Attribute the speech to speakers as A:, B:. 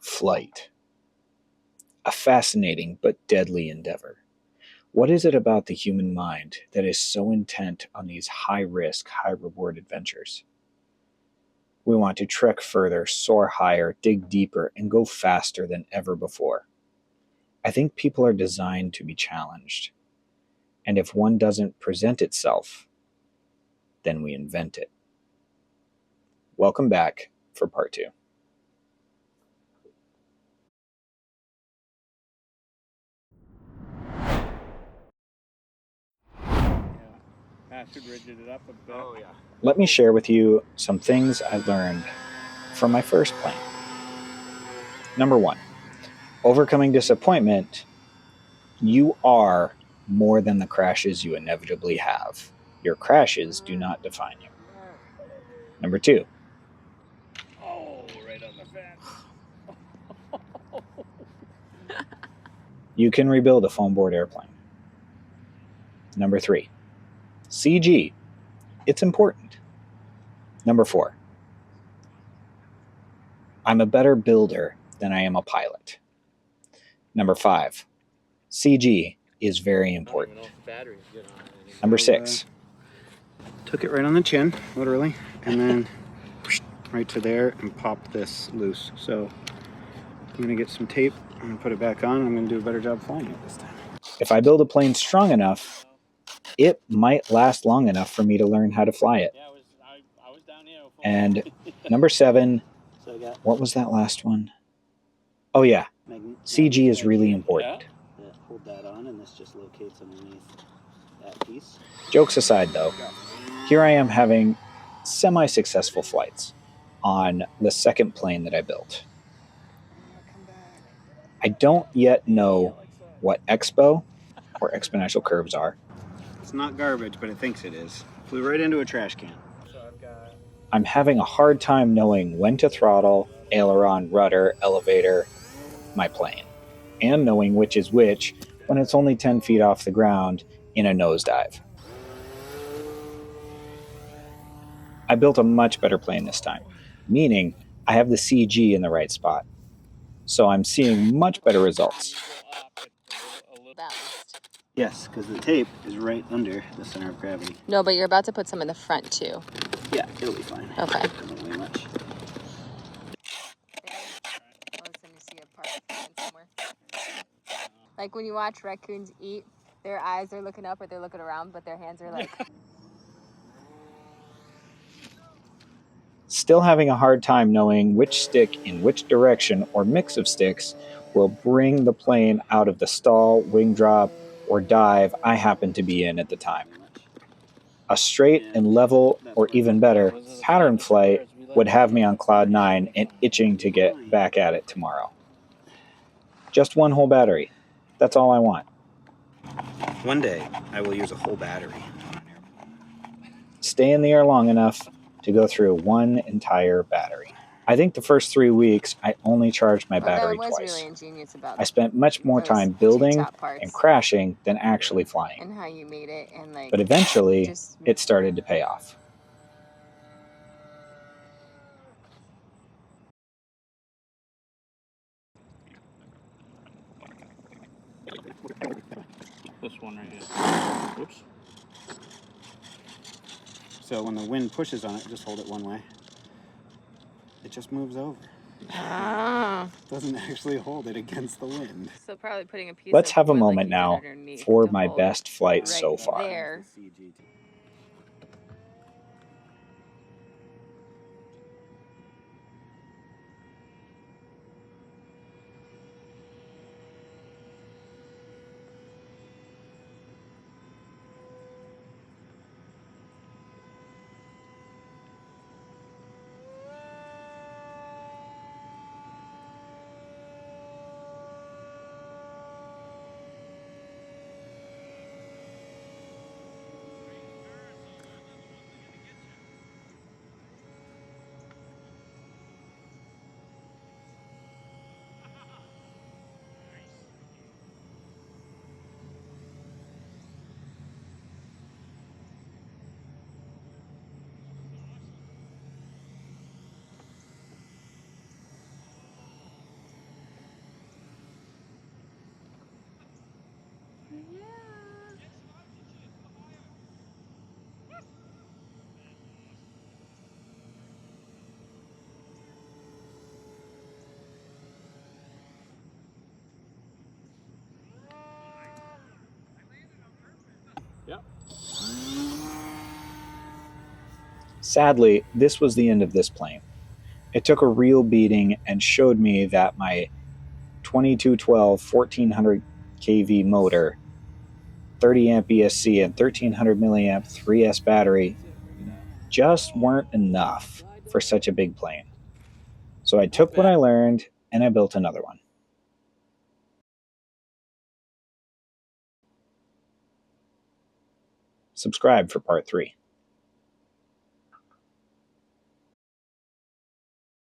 A: Flight. A fascinating but deadly endeavor. What is it about the human mind that is so intent on these high risk, high reward adventures? We want to trek further, soar higher, dig deeper, and go faster than ever before. I think people are designed to be challenged. And if one doesn't present itself, then we invent it. Welcome back for part 2.
B: I should rigid it up a bit.
C: Oh, yeah.
A: Let me share with you some things I learned from my first plane. Number 1, overcoming disappointment. You are more than the crashes you inevitably have. Your crashes do not define you. Number 2,
B: Oh, right on the fence.
A: you can rebuild a foam board airplane. Number 3, CG. It's important. Number 4, I'm a better builder than I am a pilot. Number 5, CG is very important. Number 6,
C: Took it right on the chin, literally, and then right to there and popped this loose. So I'm gonna get some tape. I'm gonna put it back on. I'm gonna do a better job flying it this time.
A: if I build a plane strong enough, it might last long enough for me to learn how to fly it.
B: I was down here.
A: And number 7,
C: So I got
A: what was that last one? Oh yeah, CG is really important.
C: Hold that on, and this just locates underneath that piece.
A: Jokes aside though, here I am having semi-successful flights on the second plane that I built. I don't yet know what expo or exponential curves are.
C: It's not garbage, but it thinks it is. Flew right into a trash can.
A: I'm having a hard time knowing when to throttle, aileron, rudder, elevator, my plane, and knowing which is which when it's only 10 feet off the ground in a nosedive. I built a much better plane this time, meaning I have the CG in the right spot. So I'm seeing much better results.
D: Balanced.
C: Yes, because the tape is right under the center of gravity.
D: No, but you're about to put some in the front too.
C: Yeah, it'll be fine.
D: Okay.
C: Don't weigh much.
D: Like when you watch raccoons eat, their eyes are looking up or they're looking around, but their hands are like.
A: Still having a hard time knowing which stick in which direction or mix of sticks will bring the plane out of the stall, wing drop, or dive I happen to be in at the time. A straight and level, or even better, pattern flight would have me on cloud 9 and itching to get back at it tomorrow. Just one whole battery. That's all I want.
C: One day, I will use a whole battery.
A: Stay in the air long enough to go through one entire battery. I think the first 3 weeks, I only charged my battery
D: That was
A: twice.
D: really ingenious about
A: I spent much more
D: those
A: time
D: two
A: building
D: top parts
A: and crashing than actually flying.
D: and how you made it and like.
A: But eventually,
D: just
A: it started to pay off.
B: This one right here. Oops.
C: So when the wind pushes on it, just hold it one way. It just moves over.
D: Ah.
C: It doesn't actually hold it against the wind.
D: So probably putting a piece.
A: Let's
D: of
A: have a
D: wood
A: moment
D: like you did
A: now
D: underneath
A: for
D: to
A: my
D: hold
A: best flight
D: right
A: so far.
D: there.
A: Sadly, this was the end of this plane. It took a real beating and showed me that my 2212 1400 kV motor, 30 amp ESC, and 1300 milliamp 3S battery just weren't enough for such a big plane. So I took what I learned and I built another one. Subscribe for part 3.